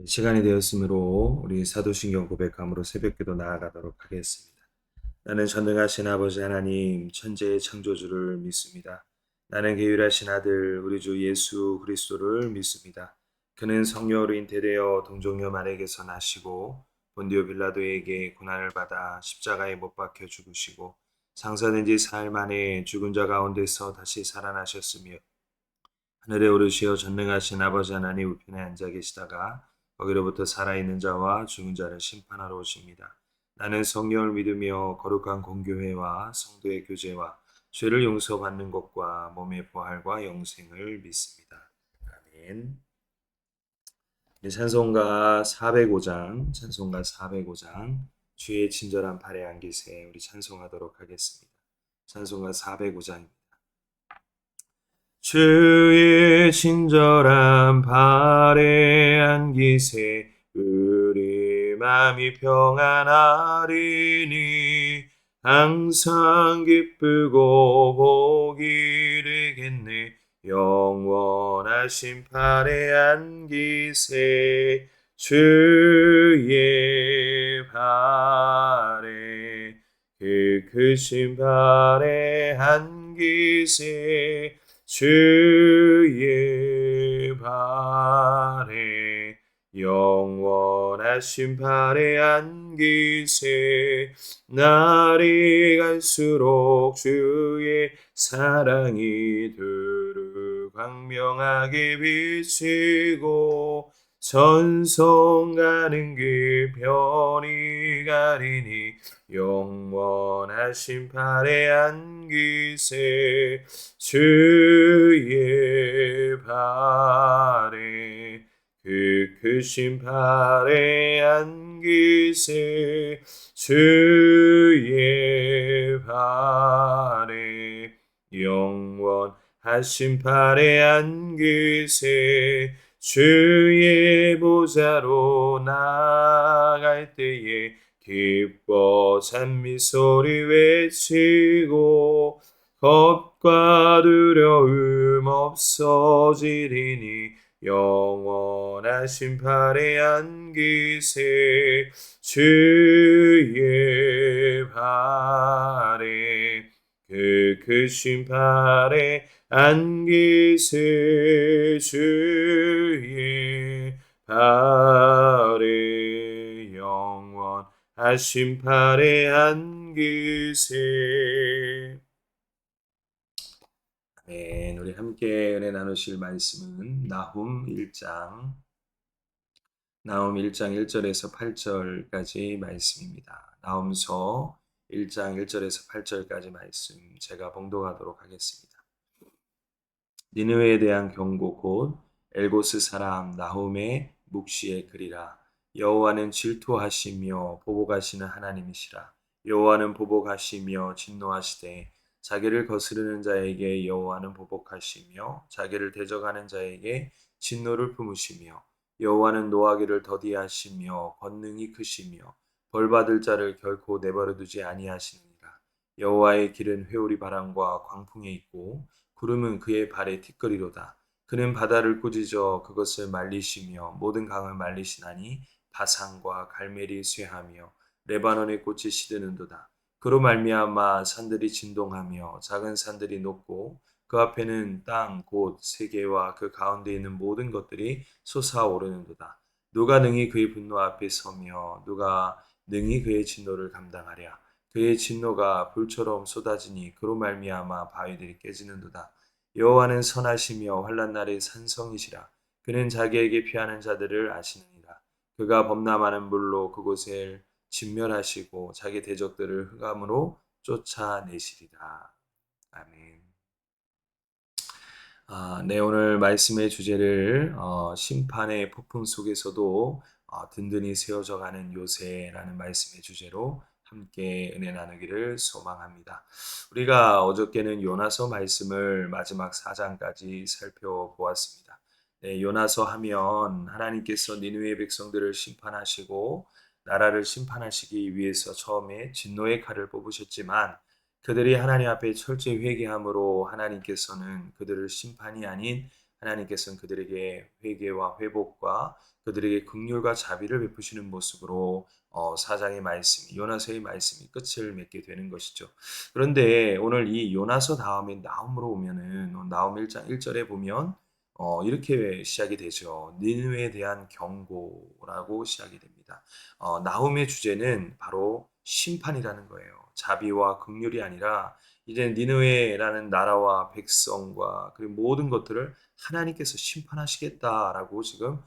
시간이 되었으므로 우리 사도신경 고백함으로 새벽기도 나아가도록 하겠습니다. 나는 전능하신 아버지 하나님 천지의 창조주를 믿습니다. 나는 계율하신 아들 우리 주 예수 그리스도를 믿습니다. 그는 성령으로 잉태되어 동정녀 마리아에게서 나시고 본디오 빌라도에게 고난을 받아 십자가에 못 박혀 죽으시고 장사된 지 사흘 만에 죽은 자 가운데서 다시 살아나셨으며 하늘에 오르시어 전능하신 아버지 하나님 우편에 앉아 계시다가 거기로부터 살아있는 자와 죽은 자를 심판하러 오십니다. 나는 성령을 믿으며 거룩한 공교회와 성도의 교제와 죄를 용서받는 것과 몸의 부활과 영생을 믿습니다. 아멘. 찬송가 405장 주의 친절한 팔에 안기세 우리 찬송하도록 하겠습니다. 찬송가 405장 주의 친절한 발에 안기세 우리 맘이 평안하리니 항상 기쁘고 복이 되겠네 영원하신 팔에 안기세 주의 발에 그 크신 발에 안기세 주의 발에 영원하신 발에 안기세 날이 갈수록 주의 사랑이 두루 광명하게 비치고 전성 가는 길 별이 가리니 영원하신 팔에 안기세 주의 발에 그 크신 팔에 안기세 주의 발에 영원하신 팔에 안기세 주의 보좌로 나갈 때에 기뻐 찬미소리 외치고 겁과 두려움 없어지리니 영원하신 팔에 안기세 주의 발에 그 크신 팔에 안기세 주의 발에 영원하신 팔에 안기세. 아멘. 우리 함께 은혜 나누실 말씀은 나훔 1장 1절에서 8절까지 말씀입니다. 나훔서 1장 1절에서 8절까지 말씀 제가 봉독하도록 하겠습니다. 니느웨에 대한 경고 곧 엘고스 사람 나훔의 묵시의 글이라. 여호와는 질투하시며 보복하시는 하나님이시라. 여호와는 보복하시며 진노하시되 자기를 거스르는 자에게 여호와는 보복하시며 자기를 대적하는 자에게 진노를 품으시며 여호와는 노하기를 더디하시며 권능이 크시며 벌받을 자를 결코 내버려 두지 아니하시느니라. 여호와의 길은 회오리 바람과 광풍에 있고 구름은 그의 발에 티끌이로다. 그는 바다를 꾸짖어 그것을 말리시며 모든 강을 말리시나니 바산과 갈멜이 쇠하며 레바논의 꽃이 시드는도다. 그로 말미암아 산들이 진동하며 작은 산들이 높고 그 앞에는 땅 곧 세계와 그 가운데 있는 모든 것들이 솟아오르는도다. 누가 능히 그의 분노 앞에 서며 누가 능히 그의 진노를 감당하랴. 그의 진노가 불처럼 쏟아지니 그로 말미암아 바위들이 깨지는도다. 여호와는 선하시며 환난 날의 산성이시라. 그는 자기에게 피하는 자들을 아시느니라. 그가 범람하는 물로 그곳을 진멸하시고 자기 대적들을 흑암으로 쫓아내시리라. 아멘. 네, 오늘 말씀의 주제를 심판의 폭풍 속에서도 든든히 세워져 가는 요새라는 말씀의 주제로 함께 은혜 나누기를 소망합니다. 우리가 어저께는 요나서 말씀을 마지막 4장까지 살펴보았습니다. 네, 요나서 하면 하나님께서 니느웨 백성들을 심판하시고 나라를 심판하시기 위해서 처음에 진노의 칼을 뽑으셨지만 그들이 하나님 앞에 철저히 회개함으로 하나님께서는 그들을 심판이 아닌 하나님께서는 그들에게 회개와 회복과 그들에게 긍휼과 자비를 베푸시는 모습으로 4장의 말씀이 요나서의 말씀이 끝을 맺게 되는 것이죠. 그런데 오늘 이 요나서 다음에 나움으로 오면은 나움 1장 1절에 보면 이렇게 시작이 되죠. 니느웨에 대한 경고라고 시작이 됩니다. 나움의 주제는 바로 심판이라는 거예요. 자비와 긍휼이 아니라 이제 니느웨라는 나라와 백성과 그리고 모든 것들을 하나님께서 심판하시겠다라고 지금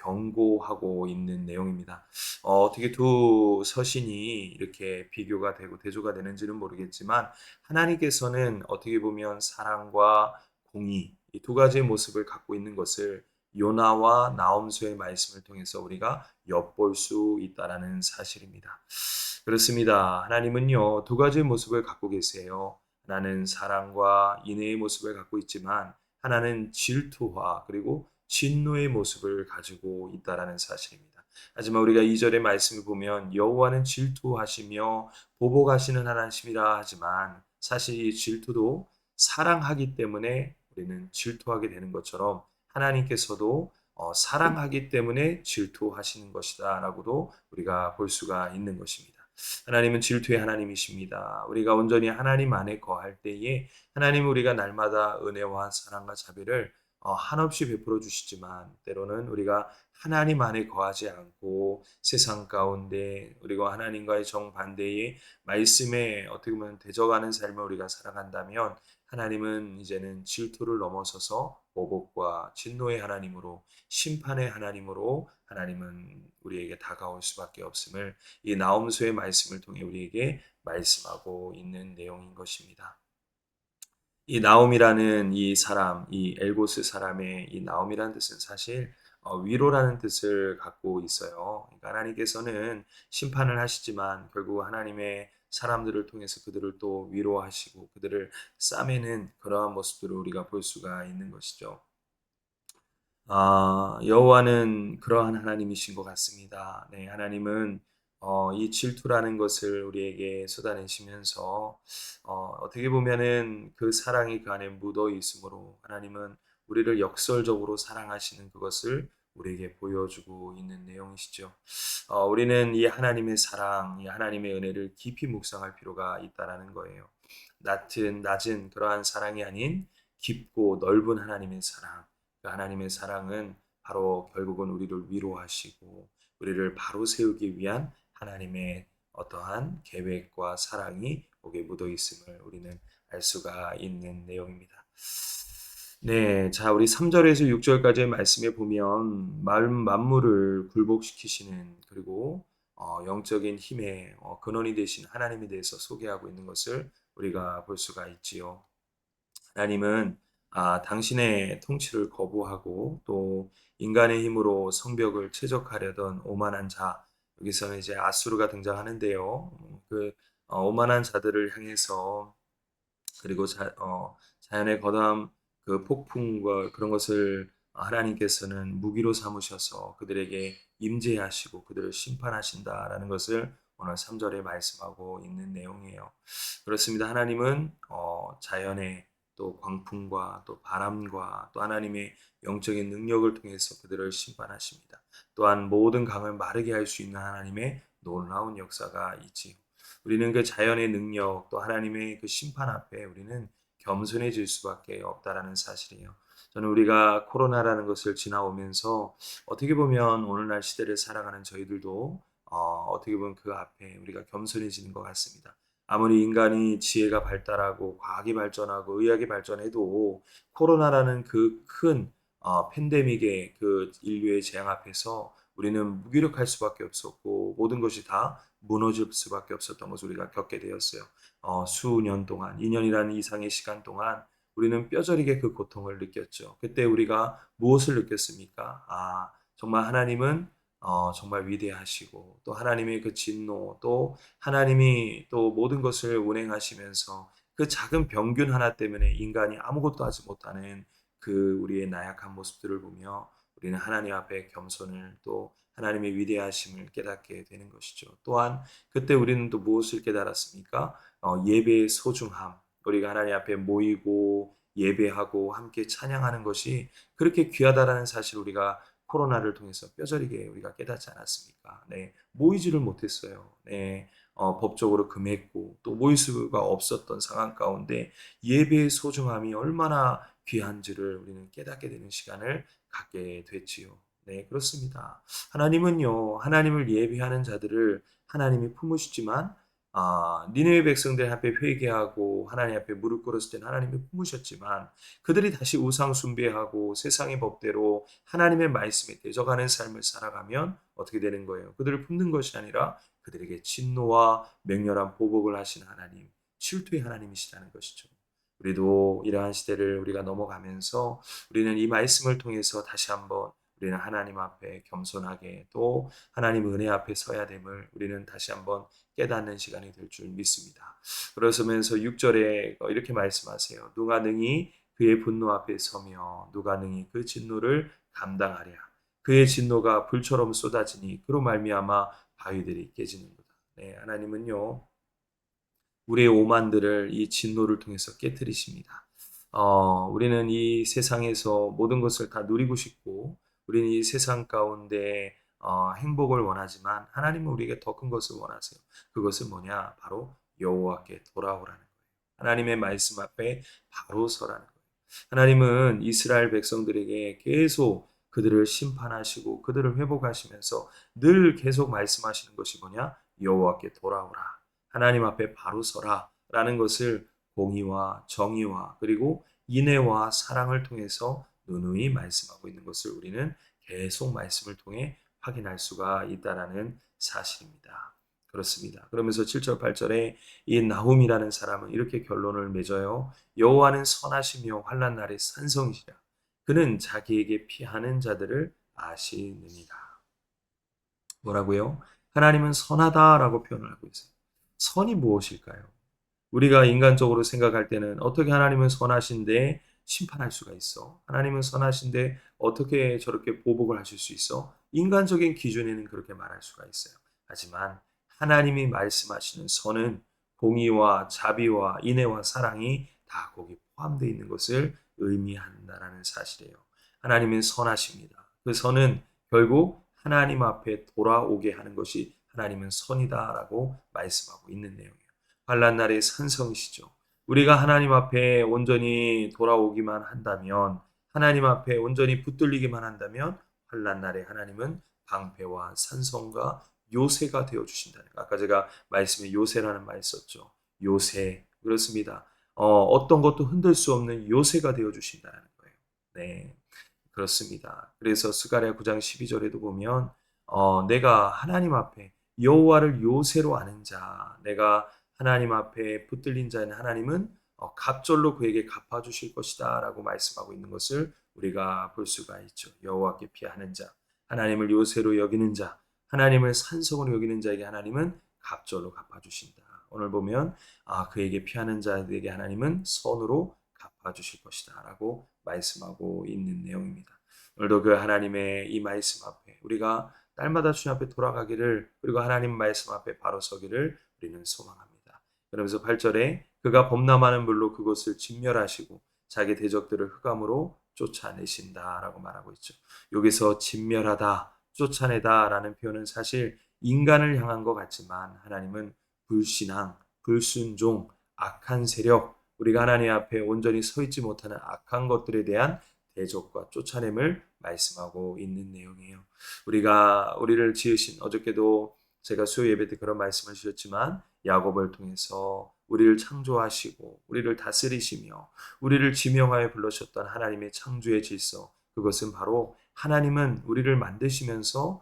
경고하고 있는 내용입니다. 어떻게 두 서신이 이렇게 비교가 되고 대조가 되는지는 모르겠지만 하나님께서는 어떻게 보면 사랑과 공의 이 두 가지의 모습을 갖고 있는 것을 요나와 나홈서의 말씀을 통해서 우리가 엿볼 수 있다라는 사실입니다. 그렇습니다. 하나님은요, 두 가지의 모습을 갖고 계세요. 하나는 사랑과 인애의 모습을 갖고 있지만 하나는 질투와 그리고 진노의 모습을 가지고 있다라는 사실입니다. 하지만 우리가 2절의 말씀을 보면 여호와는 질투하시며 보복하시는 하나님이라 하지만 사실 이 질투도 사랑하기 때문에 우리는 질투하게 되는 것처럼 하나님께서도 사랑하기 때문에 질투하시는 것이다 라고도 우리가 볼 수가 있는 것입니다. 하나님은 질투의 하나님이십니다. 우리가 온전히 하나님 안에 거할 때에 하나님 우리가 날마다 은혜와 사랑과 자비를 한없이 베풀어 주시지만 때로는 우리가 하나님 안에 거하지 않고 세상 가운데 우리가 하나님과의 정반대의 말씀에 어떻게 보면 대적하는 삶을 우리가 살아간다면 하나님은 이제는 질투를 넘어서서 보복과 진노의 하나님으로 심판의 하나님으로 하나님은 우리에게 다가올 수밖에 없음을 이 나홈서의 말씀을 통해 우리에게 말씀하고 있는 내용인 것입니다. 이 나옴이라는 이 사람, 이 엘고스 사람의 이 나옴이라는 뜻은 사실 위로라는 뜻을 갖고 있어요. 그러니까 하나님께서는 심판을 하시지만 결국 하나님의 사람들을 통해서 그들을 또 위로하시고 그들을 싸매는 그러한 모습들을 우리가 볼 수가 있는 것이죠. 여호와는 그러한 하나님이신 것 같습니다. 네, 하나님은 이 질투라는 것을 우리에게 쏟아내시면서 어떻게 보면은 그 사랑이 그 안에 묻어 있으므로 하나님은 우리를 역설적으로 사랑하시는 그것을 우리에게 보여주고 있는 내용이시죠. 우리는 이 하나님의 사랑, 이 하나님의 은혜를 깊이 묵상할 필요가 있다라는 거예요. 낮은 그러한 사랑이 아닌 깊고 넓은 하나님의 사랑. 그 하나님의 사랑은 바로 결국은 우리를 위로하시고 우리를 바로 세우기 위한 하나님의 어떠한 계획과 사랑이 거기에 묻어 있음을 우리는 알 수가 있는 내용입니다. 네, 자 우리 3절에서 6절까지의 말씀에 보면 만물을 굴복시키시는 그리고 영적인 힘의 근원이 되신 하나님에 대해서 소개하고 있는 것을 우리가 볼 수가 있지요. 하나님은 당신의 통치를 거부하고 또 인간의 힘으로 성벽을 최적화하려던 오만한 자, 여기서는 이제 아수르가 등장하는데요. 오만한 자들을 향해서 그리고 자연의 거대한 그 폭풍과 그런 것을 하나님께서는 무기로 삼으셔서 그들에게 임재하시고 그들을 심판하신다라는 것을 오늘 3절에 말씀하고 있는 내용이에요. 그렇습니다. 하나님은 자연의 또 광풍과 또 바람과 또 하나님의 영적인 능력을 통해서 그들을 심판하십니다. 또한 모든 강을 마르게 할 수 있는 하나님의 놀라운 역사가 있지요. 우리는 그 자연의 능력 또 하나님의 그 심판 앞에 우리는 겸손해질 수밖에 없다라는 사실이에요. 저는 우리가 코로나라는 것을 지나오면서 어떻게 보면 오늘날 시대를 살아가는 저희들도 어떻게 보면 그 앞에 우리가 겸손해지는 것 같습니다. 아무리 인간이 지혜가 발달하고 과학이 발전하고 의학이 발전해도 코로나라는 그 큰 팬데믹의 그 인류의 재앙 앞에서 우리는 무기력할 수밖에 없었고 모든 것이 다 무너질 수밖에 없었던 것을 우리가 겪게 되었어요. 수년 동안, 2년이라는 이상의 시간 동안 우리는 뼈저리게 그 고통을 느꼈죠. 그때 우리가 무엇을 느꼈습니까? 정말 하나님은 정말 위대하시고 또 하나님의 그 진노 또 하나님이 또 모든 것을 운행하시면서 그 작은 병균 하나 때문에 인간이 아무것도 하지 못하는 그 우리의 나약한 모습들을 보며 우리는 하나님 앞에 겸손을 또 하나님의 위대하심을 깨닫게 되는 것이죠. 또한 그때 우리는 또 무엇을 깨달았습니까? 예배의 소중함. 우리가 하나님 앞에 모이고 예배하고 함께 찬양하는 것이 그렇게 귀하다라는 사실 우리가 코로나를 통해서 뼈저리게 우리가 깨닫지 않았습니까? 네, 모이지를 못했어요. 네, 법적으로 금했고 또 모일 수가 없었던 상황 가운데 예배의 소중함이 얼마나 귀한지를 우리는 깨닫게 되는 시간을 갖게 됐지요. 네, 그렇습니다. 하나님은요, 하나님을 예배하는 자들을 하나님이 품으시지만, 니느웨 백성들 앞에 회개하고 하나님 앞에 무릎 꿇었을 때는 하나님이 품으셨지만, 그들이 다시 우상 숭배하고 세상의 법대로 하나님의 말씀에 대적하는 삶을 살아가면 어떻게 되는 거예요? 그들을 품는 것이 아니라 그들에게 진노와 맹렬한 보복을 하신 하나님, 질투의 하나님이시라는 것이죠. 우리도 이러한 시대를 우리가 넘어가면서 우리는 이 말씀을 통해서 다시 한번 우리는 하나님 앞에 겸손하게 또 하나님 은혜 앞에 서야 됨을 우리는 다시 한번 깨닫는 시간이 될 줄 믿습니다. 그러면서 6절에 이렇게 말씀하세요. 누가 능히 그의 분노 앞에 서며 누가 능히 그 진노를 감당하랴. 그의 진노가 불처럼 쏟아지니 그로 말미암아 바위들이 깨지는도다. 네, 하나님은요. 우리의 오만들을 이 진노를 통해서 깨뜨리십니다. 우리는 이 세상에서 모든 것을 다 누리고 싶고, 우리는 이 세상 가운데 행복을 원하지만 하나님은 우리에게 더 큰 것을 원하세요. 그것은 뭐냐? 바로 여호와께 돌아오라는 거예요. 하나님의 말씀 앞에 바로 서라는 거예요. 하나님은 이스라엘 백성들에게 계속 그들을 심판하시고 그들을 회복하시면서 늘 계속 말씀하시는 것이 뭐냐? 여호와께 돌아오라. 하나님 앞에 바로 서라 라는 것을 공의와 정의와 그리고 인애와 사랑을 통해서 누누이 말씀하고 있는 것을 우리는 계속 말씀을 통해 확인할 수가 있다라는 사실입니다. 그렇습니다. 그러면서 7절 8절에 이 나훔이라는 사람은 이렇게 결론을 맺어요. 여호와는 선하시며 환난 날에 산성이시라. 그는 자기에게 피하는 자들을 아시느니라. 뭐라고요? 하나님은 선하다라고 표현을 하고 있어요. 선이 무엇일까요? 우리가 인간적으로 생각할 때는 어떻게 하나님은 선하신데 심판할 수가 있어? 하나님은 선하신데 어떻게 저렇게 보복을 하실 수 있어? 인간적인 기준에는 그렇게 말할 수가 있어요. 하지만 하나님이 말씀하시는 선은 공의와 자비와 인애와 사랑이 다 거기 포함되어 있는 것을 의미한다라는 사실이에요. 하나님은 선하십니다. 그 선은 결국 하나님 앞에 돌아오게 하는 것이 하나님은 선이다라고 말씀하고 있는 내용이에요. 환난 날의 산성이시죠. 우리가 하나님 앞에 온전히 돌아오기만 한다면, 하나님 앞에 온전히 붙들리기만 한다면 환난 날에 하나님은 방패와 산성과 요새가 되어 주신다는 거. 아까 제가 말씀에 요새라는 말 썼죠. 요새 그렇습니다. 어떤 것도 흔들 수 없는 요새가 되어 주신다는 거예요. 네. 그렇습니다. 그래서 스가랴 9장 12절에도 보면 내가 하나님 앞에 여호와를 요새로 아는 자, 내가 하나님 앞에 붙들린 자인 하나님은 갑절로 그에게 갚아주실 것이다라고 말씀하고 있는 것을 우리가 볼 수가 있죠. 여호와께 피하는 자, 하나님을 요새로 여기는 자, 하나님을 산성으로 여기는 자에게 하나님은 갑절로 갚아주신다. 오늘 보면 그에게 피하는 자에게 하나님은 선으로 갚아주실 것이다라고 말씀하고 있는 내용입니다. 오늘도 그 하나님의 이 말씀 앞에 우리가 날마다 주님 앞에 돌아가기를 그리고 하나님 말씀 앞에 바로 서기를 우리는 소망합니다. 그러면서 8절에 그가 범람하는 물로 그곳을 진멸하시고 자기 대적들을 흑암으로 쫓아내신다라고 말하고 있죠. 여기서 진멸하다, 쫓아내다라는 표현은 사실 인간을 향한 것 같지만 하나님은 불신앙, 불순종, 악한 세력, 우리가 하나님 앞에 온전히 서 있지 못하는 악한 것들에 대한 대적과 쫓아냄을 말씀하고 있는 내용이에요. 우리를 지으신 어저께도 제가 수요 예배 때 그런 말씀을 주셨지만 야곱을 통해서 우리를 창조하시고 우리를 다스리시며 우리를 지명하여 불러셨던 하나님의 창조의 질서 그것은 바로 하나님은 우리를 만드시면서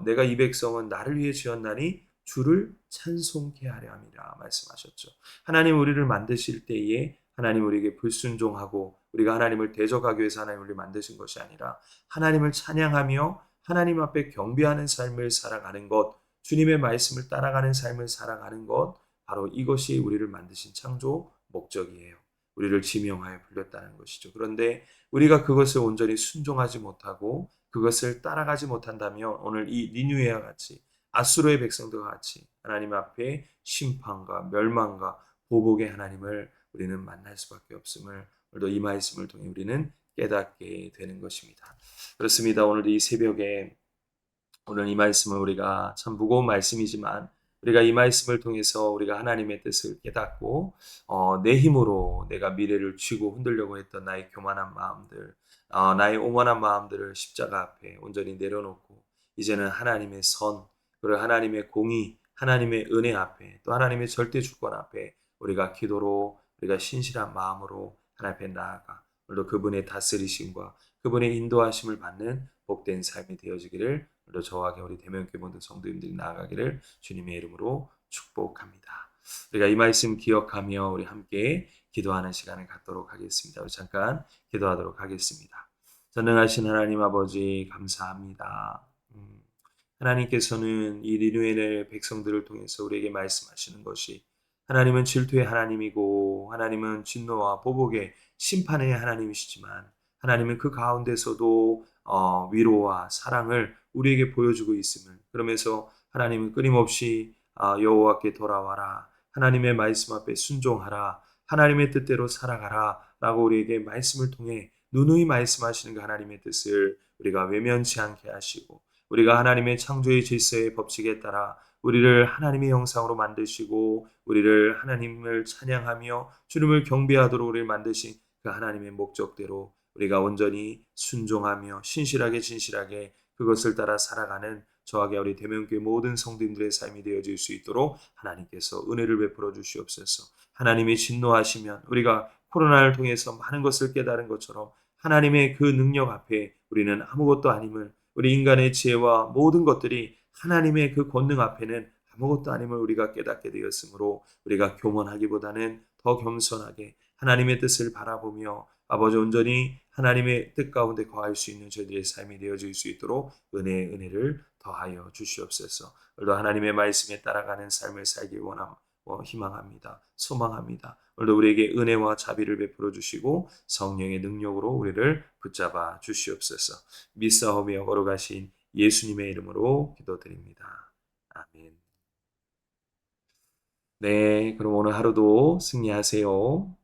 내가 이 백성은 나를 위해 지었나니 주를 찬송케 하려 함이라 말씀하셨죠. 하나님 우리를 만드실 때에 하나님 우리에게 불순종하고 우리가 하나님을 대적하기 위해서 하나님 우리를 만드신 것이 아니라 하나님을 찬양하며 하나님 앞에 경배하는 삶을 살아가는 것, 주님의 말씀을 따라가는 삶을 살아가는 것, 바로 이것이 우리를 만드신 창조 목적이에요. 우리를 지명하여 불렸다는 것이죠. 그런데 우리가 그것을 온전히 순종하지 못하고 그것을 따라가지 못한다면 오늘 이 니느웨와 같이 아수르의 백성들과 같이 하나님 앞에 심판과 멸망과 보복의 하나님을 우리는 만날 수밖에 없음을 오늘도 이 말씀을 통해 우리는 깨닫게 되는 것입니다. 그렇습니다. 오늘 이 새벽에 오늘 이 말씀은 우리가 참 무거운 말씀이지만 우리가 이 말씀을 통해서 우리가 하나님의 뜻을 깨닫고 내 힘으로 내가 미래를 쥐고 흔들려고 했던 나의 교만한 마음들, 나의 오만한 마음들을 십자가 앞에 온전히 내려놓고 이제는 하나님의 선, 그리고 하나님의 공의, 하나님의 은혜 앞에 또 하나님의 절대 주권 앞에 우리가 기도로 우리가 신실한 마음으로 하나님 앞에 나아가 오늘도 그분의 다스리심과 그분의 인도하심을 받는 복된 삶이 되어지기를 오늘도 저와 우리 대면교회 모든 성도님들이 나아가기를 주님의 이름으로 축복합니다. 우리가 이 말씀 기억하며 우리 함께 기도하는 시간을 갖도록 하겠습니다. 우리 잠깐 기도하도록 하겠습니다. 전능하신 하나님 아버지 감사합니다. 하나님께서는 이 리누엘의 백성들을 통해서 우리에게 말씀하시는 것이 하나님은 질투의 하나님이고 하나님은 진노와 보복의 심판의 하나님이시지만 하나님은 그 가운데서도 위로와 사랑을 우리에게 보여주고 있음을 그러면서 하나님은 끊임없이 여호와께 돌아와라 하나님의 말씀 앞에 순종하라 하나님의 뜻대로 살아가라 라고 우리에게 말씀을 통해 누누이 말씀하시는 그 하나님의 뜻을 우리가 외면치 않게 하시고 우리가 하나님의 창조의 질서의 법칙에 따라 우리를 하나님의 형상으로 만드시고 우리를 하나님을 찬양하며 주님을 경배하도록 우리를 만드신 그 하나님의 목적대로 우리가 온전히 순종하며 신실하게 진실하게 그것을 따라 살아가는 저와 우리 대면교회 모든 성도님들의 삶이 되어질 수 있도록 하나님께서 은혜를 베풀어 주시옵소서. 하나님이 진노하시면 우리가 코로나를 통해서 많은 것을 깨달은 것처럼 하나님의 그 능력 앞에 우리는 아무것도 아님을 우리 인간의 지혜와 모든 것들이 하나님의 그 권능 앞에는 아무것도 아님을 우리가 깨닫게 되었으므로 우리가 교만하기보다는 더 겸손하게 하나님의 뜻을 바라보며 아버지 온전히 하나님의 뜻 가운데 거할 수 있는 저희들의 삶이 되어질 수 있도록 은혜를 더하여 주시옵소서. 오늘도 하나님의 말씀에 따라가는 삶을 살기 희망합니다. 소망합니다. 오늘도 우리에게 은혜와 자비를 베풀어 주시고 성령의 능력으로 우리를 붙잡아 주시옵소서. 믿사오며 걸어가신 예수님의 이름으로 기도드립니다. 아멘. 네, 그럼 오늘 하루도 승리하세요.